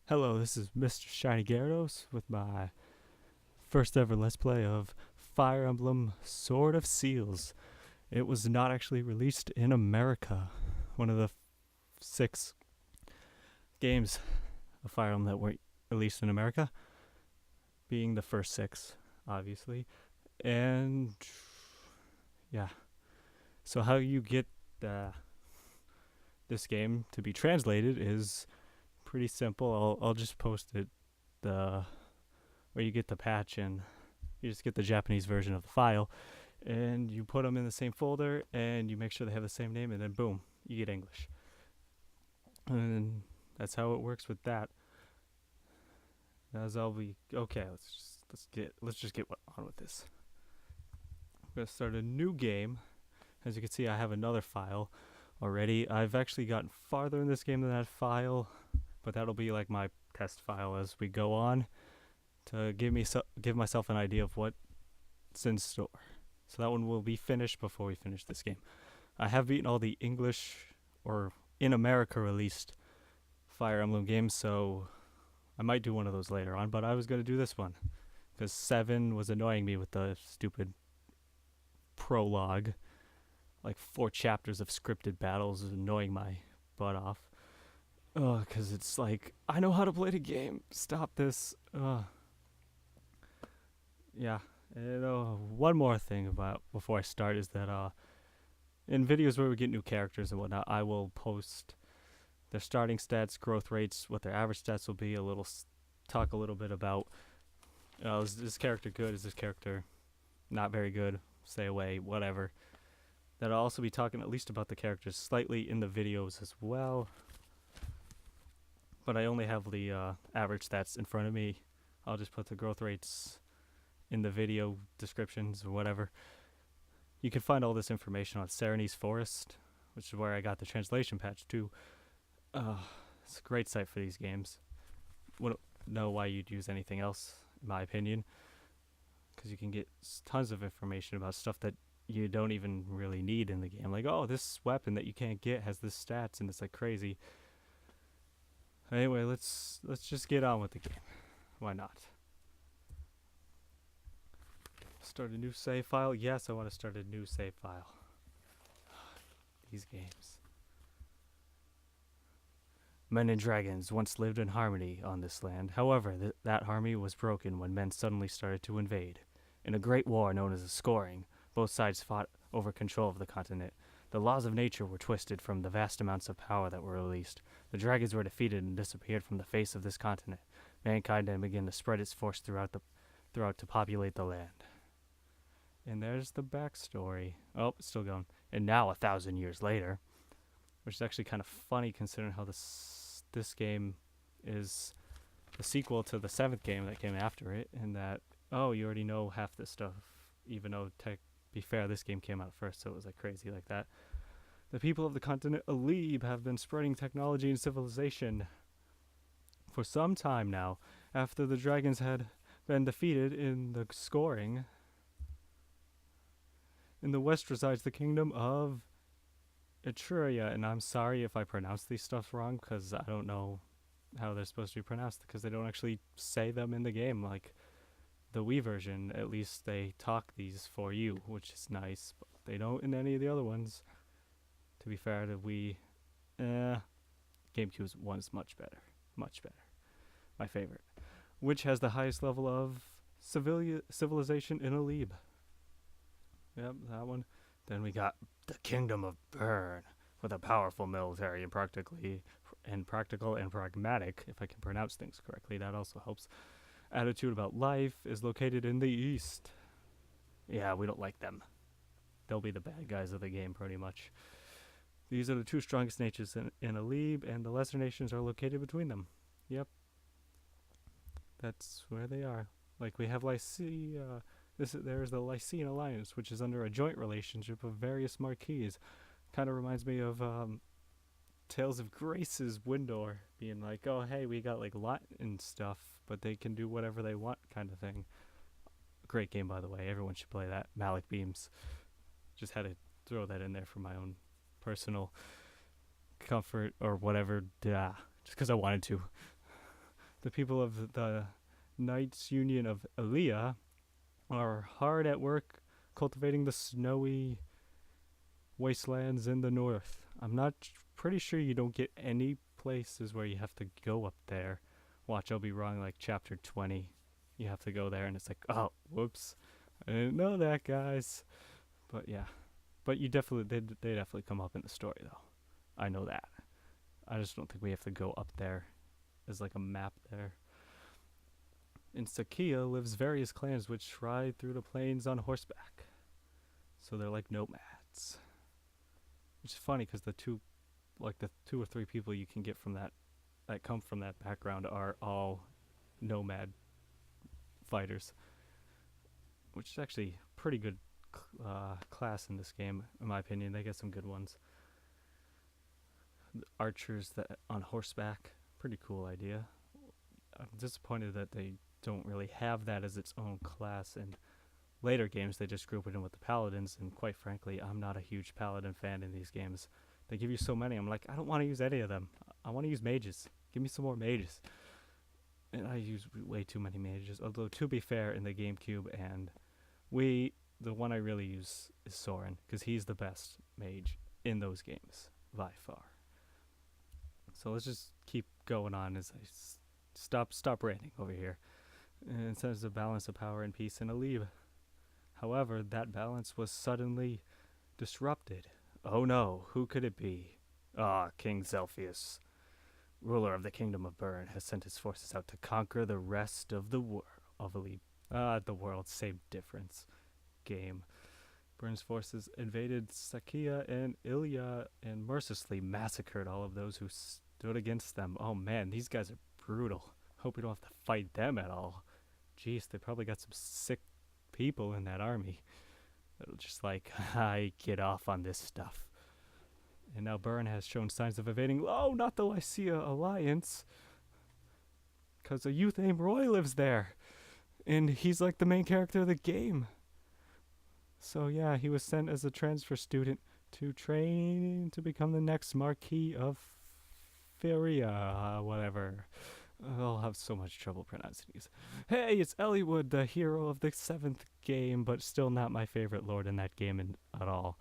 Hello, this is Mr. Shiny Gyarados with my first ever Let's Play of Fire Emblem Sword of Seals. It was not actually released in America. One of the six games of Fire Emblem that weren't released in America, being the first six, obviously. And yeah, so how you get this game to be translated is pretty simple. I'll just post it where you get the patch, and you just get the Japanese version of the file, and you put them in the same folder, and you make sure they have the same name, and then boom, you get English. And that's how it works with that. As I'll be okay. Let's just get on with this. I'm gonna start a new game. As you can see, I have another file already. I've actually gotten farther in this game than that file, but that'll be like my test file as we go on to give myself an idea of what's in store. So that one will be finished before we finish this game. I have beaten all the English or in America released Fire Emblem games, so I might do one of those later on, but I was going to do this one because 7 was annoying me with the stupid prologue. Like 4 chapters of scripted battles is annoying my butt off. Because it's like, I know how to play the game. Stop this. Yeah. And one more thing about before I start is that in videos where we get new characters and whatnot, I will post their starting stats, growth rates, what their average stats will be. Talk a little bit about is this character good? Is this character not very good? Stay away. Whatever. That I'll also be talking at least about the characters slightly in the videos as well. But I only have the average stats in front of me. I'll just put the growth rates in the video descriptions or whatever. You can find all this information on Serenes Forest, which is where I got the translation patch too. It's a great site for these games. Wouldn't know why you'd use anything else, in my opinion, because you can get tons of information about stuff that you don't even really need in the game. Like, oh, this weapon that you can't get has this stats, and it's like crazy. Anyway, let's just get on with the game. Why not? Start a new save file? Yes, I want to start a new save file. These games. Men and dragons once lived in harmony on this land. However, that harmony was broken when men suddenly started to invade. In a great war known as the Scoring, both sides fought over control of the continent. The laws of nature were twisted from the vast amounts of power that were released. The dragons were defeated and disappeared from the face of this continent. Mankind then began to spread its force throughout to populate the land. And there's the backstory. Oh, it's still going. And now 1,000 years later, which is actually kind of funny considering how this game is the sequel to the 7th game that came after it, and that you already know half this stuff, even though be fair, this game came out first, so it was like crazy like that. The people of the continent Alib have been spreading technology and civilization for some time now. After the dragons had been defeated in the Scoring, in the west resides the kingdom of Etruria, and I'm sorry if I pronounce these stuff wrong, because I don't know how they're supposed to be pronounced, because they don't actually say them in the game. Like the Wii version, at least they talk these for you, which is nice, but they don't in any of the other ones. To be fair, the Wii, GameCube's one's much better, my favorite, which has the highest level of civilization in Alib. Yep, that one. Then we got the Kingdom of Burn, with a powerful military and practical and pragmatic, if I can pronounce things correctly. That also helps. Attitude about life is located in the east. Yeah, we don't like them. They'll be the bad guys of the game, pretty much. These are the 2 strongest nations in Alib, and the lesser nations are located between them. Yep. That's where they are. Like, we have Lycia. There's the Lycian Alliance, which is under a joint relationship of various marquees. Kind of reminds me of Tales of Grace's Windor, being like, oh, hey, we got like Latin stuff, but they can do whatever they want, kind of thing. Great game, by the way. Everyone should play that. Malik Beams. Just had to throw that in there for my own personal comfort or whatever. Just because I wanted to. The people of the Knights Union of Elia are hard at work cultivating the snowy wastelands in the north. I'm not pretty sure you don't get any places where you have to go up there. Watch, I'll be wrong. Like chapter 20, you have to go there, and it's like, oh, whoops, I didn't know that, guys. But yeah, but you definitely they definitely come up in the story though. I know that. I just don't think we have to go up there. There's like a map there. In Sakia lives various clans which ride through the plains on horseback. So they're like nomads. Which is funny because the two or three people you can get from that come from that background are all nomad fighters, which is actually pretty good class in this game, in my opinion. They get some good ones. The archers that on horseback, pretty cool idea. I'm disappointed that they don't really have that as its own class. In later games, they just group it in with the paladins, and quite frankly, I'm not a huge paladin fan in these games. They give you so many, I'm like, I don't want to use any of them. I want to use mages. Give me some more mages. And I use way too many mages. Although, to be fair, in the GameCube and Wii, the one I really use is Soren, because he's the best mage in those games, by far. So let's just keep going on as I stop ranting over here. And it says the balance of power and peace in Alib. However, that balance was suddenly disrupted. Oh no, who could it be? King Zelphius, ruler of the kingdom of Bern, has sent his forces out to conquer the rest of the world of Alib. The world, same difference. Game. Bern's forces invaded Sakia and Ilya and mercilessly massacred all of those who stood against them. Oh man, these guys are brutal. Hope we don't have to fight them at all. Jeez, they probably got some sick people in that army that'll just like, I get off on this stuff. And now Bern has shown signs of invading. Oh, not the Lycia Alliance. Because a youth named Roy lives there. And he's like the main character of the game. So yeah, he was sent as a transfer student to train to become the next Marquis of Feria, whatever. I'll have so much trouble pronouncing these. Hey, it's Eliwood, the hero of the 7th game, but still not my favorite lord in that game at all.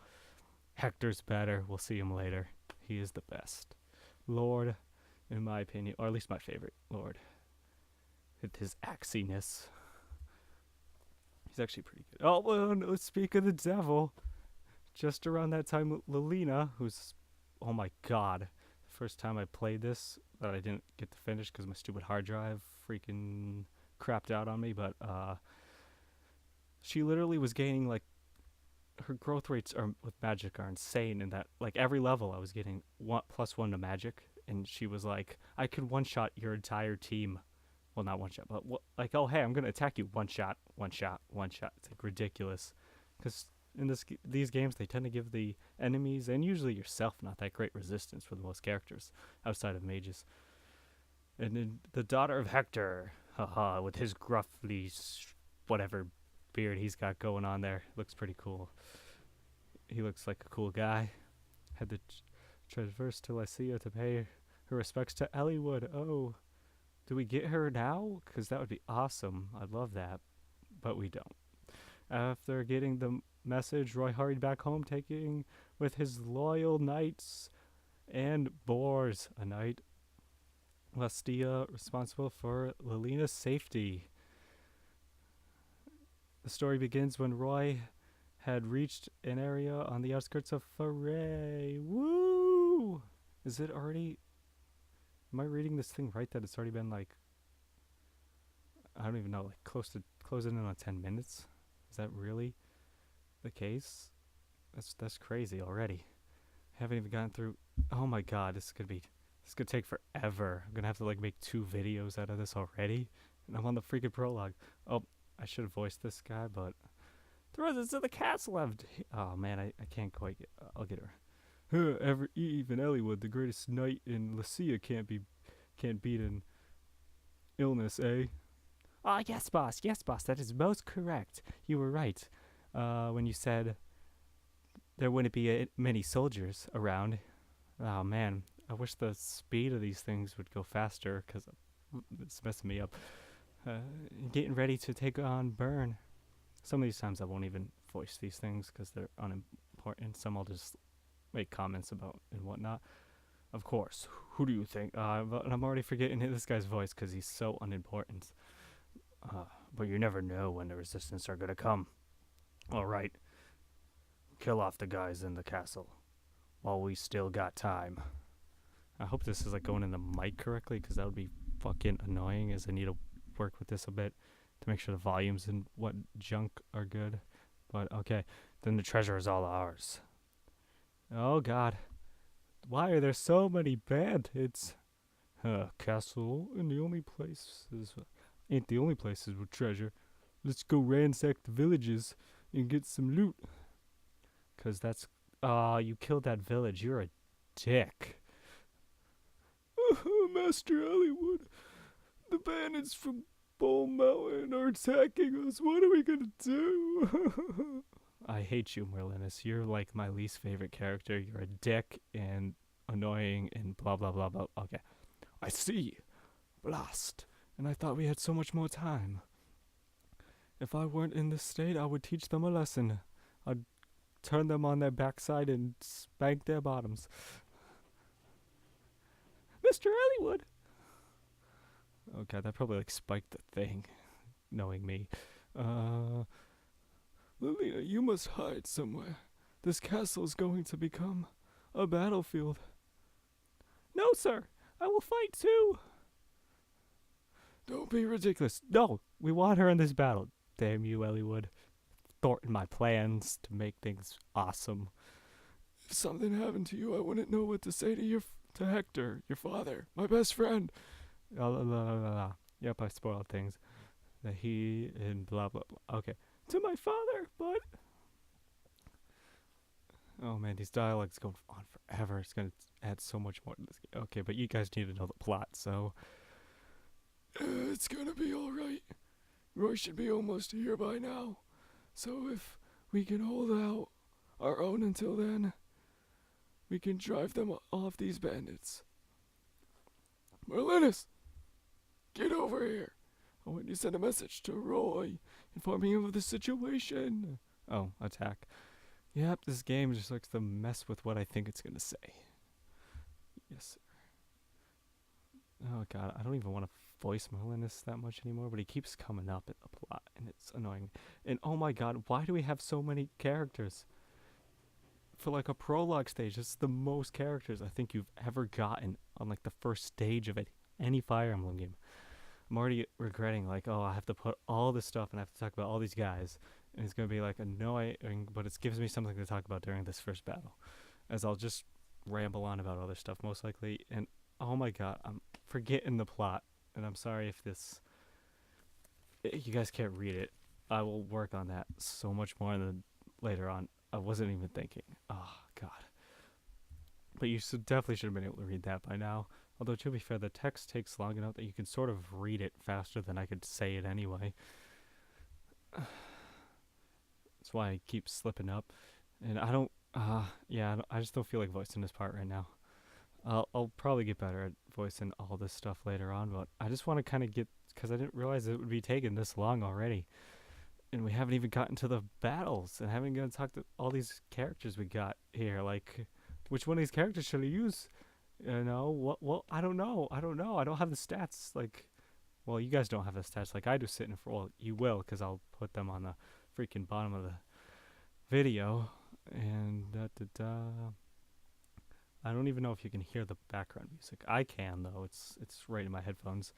Hector's better. We'll see him later. He is the best lord, in my opinion, or at least my favorite lord. With his axiness. He's actually pretty good. Oh, well, let's speak of the devil. Just around that time, Lilina, who's, oh my god, the first time I played this, that I didn't get to finish because my stupid hard drive freaking crapped out on me, but she literally was gaining, like, her growth rates with magic are insane in that, like, every level I was getting +1 to magic, and she was like, I could one-shot your entire team. Well, not one shot, but like, oh, hey, I'm going to attack you. One shot. It's like ridiculous. Because in these games, they tend to give the enemies, and usually yourself, not that great resistance for the most characters, outside of mages. And then the daughter of Hector, haha, with his gruffly, whatever beard he's got going on there. Looks pretty cool. He looks like a cool guy. Had to traverse to Lycia to pay her respects to Eliwood. Oh. Do we get her now? Because that would be awesome. I'd love that. But we don't. After getting the message, Roy hurried back home, taking with his loyal knights and boars, a knight Lastia responsible for Lilina's safety. The story begins when Roy had reached an area on the outskirts of Foray. Woo! Is it already... Am I reading this thing right that it's already been, like, I don't even know, like, closing in on 10 minutes? Is that really the case? That's crazy already. I haven't even gotten through. Oh my god, this could take forever. I'm gonna have to, like, make 2 videos out of this already, and I'm on the freaking prologue. Oh, I should have voiced this guy, but the residents of the castle have. Oh man, I can't quite get. I'll get her. Ever Eve and Eliwood, the greatest knight in Lycia, can't beat an illness, eh? Ah, yes, boss, that is most correct. You were right when you said there wouldn't be many soldiers around. Oh man, I wish the speed of these things would go faster, because It's messing me up. Getting ready to take on Burn. Some of these times I won't even voice these things because they're unimportant. Some I'll just make comments about and whatnot. Of course, who do you think? But I'm already forgetting this guy's voice because he's so unimportant. But you never know when the resistance are gonna come. All right, kill off the guys in the castle while we still got time. I hope this is like going in the mic correctly because that would be fucking annoying. As I need to work with this a bit to make sure the volumes and what junk are good. But okay, then the treasure is all ours. Oh God, why are there so many bandits? Castle and the only places ain't the only places with treasure. Let's go ransack the villages and get some loot. Cause that's you killed that village. You're a dick. Master Hollywood, the bandits from Bull Mountain are attacking us. What are we gonna do? I hate you, Merlinus. You're like my least favorite character. You're a dick and annoying and blah blah blah blah. Okay. I see. Blast. And I thought we had so much more time. If I weren't in this state, I would teach them a lesson. I'd turn them on their backside and spank their bottoms. Mr. Hollywood. Oh God, that probably like spiked the thing, knowing me. Lilina, you must hide somewhere. This castle is going to become a battlefield. No, sir. I will fight too. Don't be ridiculous. No, we want her in this battle. Damn you, Elliewood. Thwarting my plans to make things awesome. If something happened to you, I wouldn't know what to say to Hector, your father, my best friend. Yep, I spoiled things. That he and blah blah blah. Okay. To my father, but oh man, these dialogues go on forever. It's gonna add so much more to this game. Okay, but you guys need to know the plot, so it's gonna be all right. Roy should be almost here by now, so if we can hold out our own until then, we can drive them off these bandits. Merlinus, get over here. I want you to send a message to Roy, informing him of the situation. Oh, attack. Yep, this game just likes to mess with what I think it's gonna say. Yes, sir. Oh God, I don't even want to voice Merlinus that much anymore, but he keeps coming up in the plot, and it's annoying. And oh my God, why do we have so many characters? For like a prologue stage, it's the most characters I think you've ever gotten on like the first stage of any Fire Emblem game. I'm already regretting like, oh, I have to put all this stuff and I have to talk about all these guys, and it's gonna be like annoying, but it gives me something to talk about during this first battle, as I'll just ramble on about other stuff most likely. And oh my God, I'm forgetting the plot, and I'm sorry if you guys can't read it. I will work on that so much more than later on. I wasn't even thinking. Oh God. But you definitely should have been able to read that by now. Although to be fair, the text takes long enough that you can sort of read it faster than I could say it anyway. That's why I keep slipping up. And I don't, I just don't feel like voicing this part right now. I'll probably get better at voicing all this stuff later on, but I just want to kind of get, because I didn't realize it would be taking this long already. And we haven't even gotten to the battles, and haven't even talked to all these characters we got here. Like, which one of these characters should I use? You know, well, I don't know. I don't have the stats. Like, well, you guys don't have the stats like I do sitting for, well, you will, because I'll put them on the freaking bottom of the video. And I don't even know if you can hear the background music. I can, though. It's right in my headphones.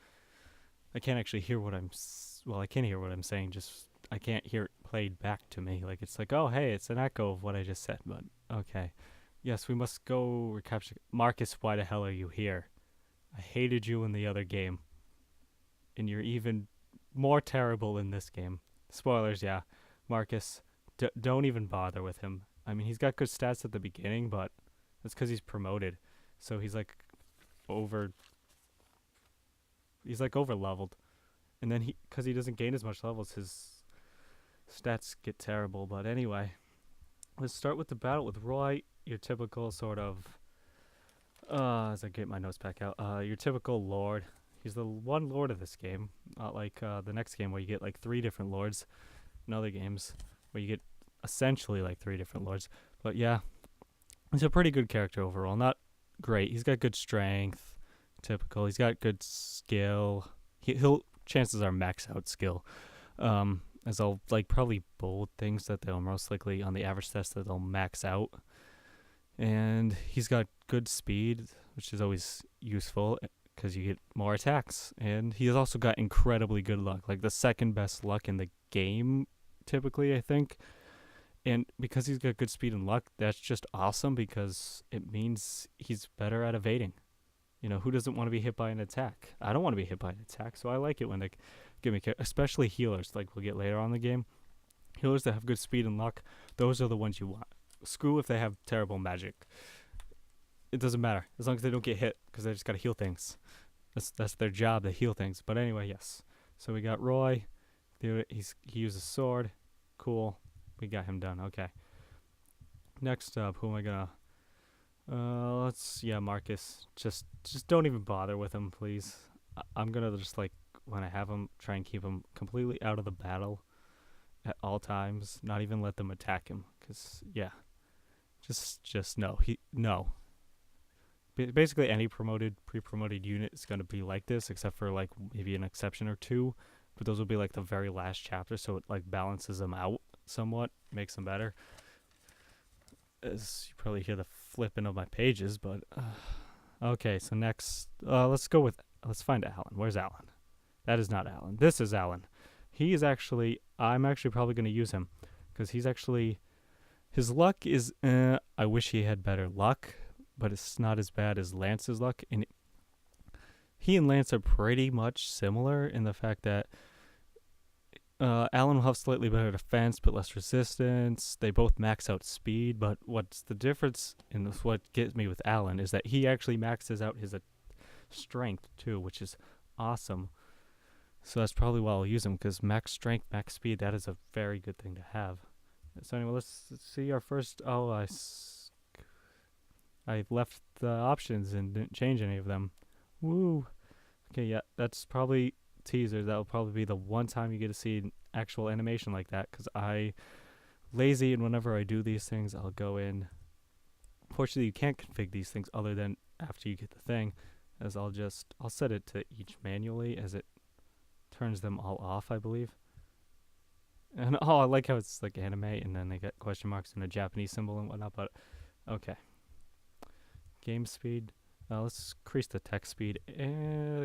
I can't actually hear what I can hear what I'm saying, just I can't hear it played back to me. Like, it's like, oh, hey, it's an echo of what I just said, but okay. Yes, we must go recapture. Marcus, why the hell are you here? I hated you in the other game, and you're even more terrible in this game. Spoilers, yeah. Marcus, don't even bother with him. I mean, he's got good stats at the beginning, but that's because he's promoted. So he's like over leveled. And then because he doesn't gain as much levels, his stats get terrible. But anyway, let's start with the battle with Roy. Your typical sort of, as I get my notes back out, your typical lord. He's the one lord of this game, not like the next game where you get like 3 different lords. In other games where you get essentially like 3 different lords. But yeah, he's a pretty good character overall. Not great. He's got good strength, typical. He's got good skill. He'll chances are max out skill. As I'll like probably bold things that they'll most likely on the average test that they'll max out. And he's got good speed, which is always useful because you get more attacks. And he's also got incredibly good luck, like the second best luck in the game, typically, I think. And because he's got good speed and luck, that's just awesome because it means he's better at evading. Who doesn't want to be hit by an attack? I don't want to be hit by an attack, so I like it when they give me, especially healers, like we'll get later on in the game. Healers that have good speed and luck, those are the ones you want. Screw if they have terrible magic. It doesn't matter as long as they don't get hit because they just got to heal things. That's their job, to heal things. But anyway, yes. So we got Roy. He uses sword. Cool. We got him done. Okay. Next up, who am I gonna? Marcus. Just don't even bother with him, please. I'm gonna just like when I have him, try and keep him completely out of the battle at all times. Not even let them attack him, cause yeah, just no. No. Basically, any pre-promoted unit is gonna be like this, except for like maybe an exception or two. But those will be like the very last chapter, so it like balances them out somewhat, makes them better. As you probably hear the flipping of my pages, but okay. So next, let's find Alan. Where's Alan? That is not Alan. This is Alan. I'm actually probably going to use him because his luck is. I wish he had better luck, but it's not as bad as Lance's luck. And he and Lance are pretty much similar in the fact that Alan will have slightly better defense but less resistance. They both max out speed, but what's the difference in this, what gets me with Alan is that he actually maxes out his strength too, which is awesome. So that's probably why I'll use him, because max strength, max speed, that is a very good thing to have. So anyway, let's see our first. I left the options and didn't change any of them. Woo. Okay, yeah, that's probably teaser. That'll probably be the one time you get to see an actual animation like that, because I lazy, and whenever I do these things I'll go in. Fortunately you can't configure these things other than after you get the thing, as I'll set it to each manually as it turns them all off, I believe. And I like how it's like anime and then they get question marks and a Japanese symbol and whatnot. But okay, game speed, let's increase the text speed.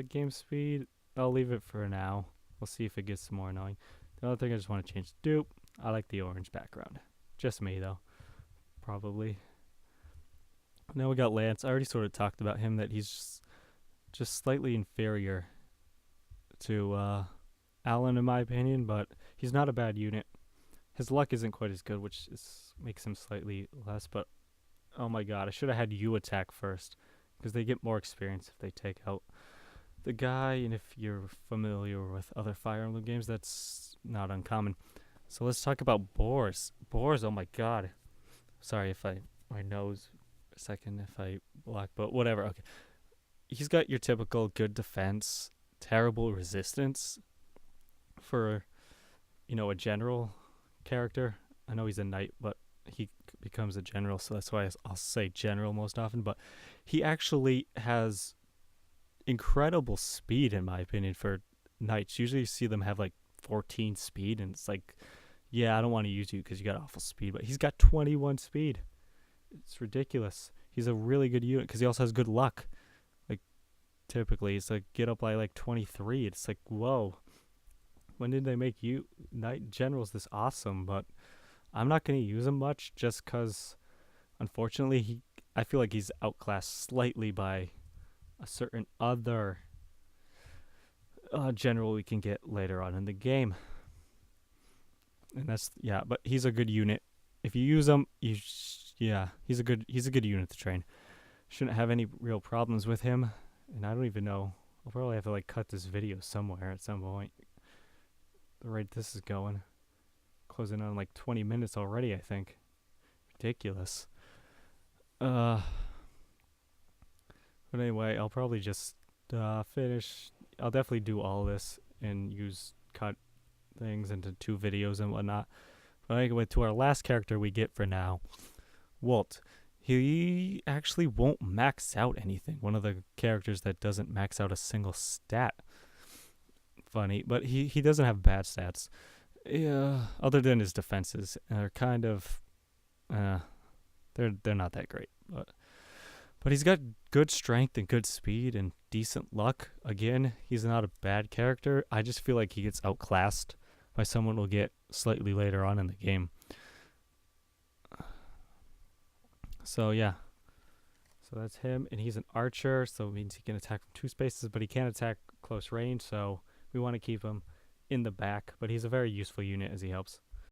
Game speed, I'll leave it for now. We'll see if it gets more annoying. The other thing I just want to change, dupe. I like the orange background. Just me though, probably. Now we got Lance. I already sort of talked about him, that he's just slightly inferior to Alan in my opinion, but he's not a bad unit. His luck isn't quite as good, which makes him slightly less, but oh my god, I should have had you attack first, because they get more experience if they take out the guy, and if you're familiar with other Fire Emblem games, that's not uncommon. So let's talk about boars. Boars, oh my god. Sorry if my nose a second if I block, but whatever. Okay. He's got your typical good defense, terrible resistance for, a general character. I know he's a knight, but he becomes a general, so that's why I'll say general most often. But he actually has incredible speed, in my opinion, for knights. Usually you see them have like 14 speed, and it's like, yeah, I don't want to use you because you got awful speed, but he's got 21 speed. It's ridiculous. He's a really good unit because he also has good luck. Like, typically, it's like get up by like 23. It's like, whoa. When did they make you knight generals this awesome? But I'm not going to use him much just because, unfortunately, I feel like he's outclassed slightly by a certain other general we can get later on in the game. And but he's a good unit. If you use him, he's a good unit to train. Shouldn't have any real problems with him. And I don't even know. I'll probably have to like cut this video somewhere at some point. The rate this is going, closing on like 20 minutes already, I think. Ridiculous. But anyway, I'll probably just finish I'll definitely do all this and use cut things into 2 videos and whatnot. But anyway, to our last character we get for now, Walt. He actually won't max out anything. One of the characters that doesn't max out a single stat. Funny, but he doesn't have bad stats. Yeah, other than his defenses are kind of, they're not that great. But he's got good strength and good speed and decent luck. Again, he's not a bad character. I just feel like he gets outclassed by someone we'll get slightly later on in the game. So yeah. So that's him, and he's an archer, so it means he can attack from 2 spaces, but he can't attack close range, so we want to keep him in the back, but he's a very useful unit as he helps.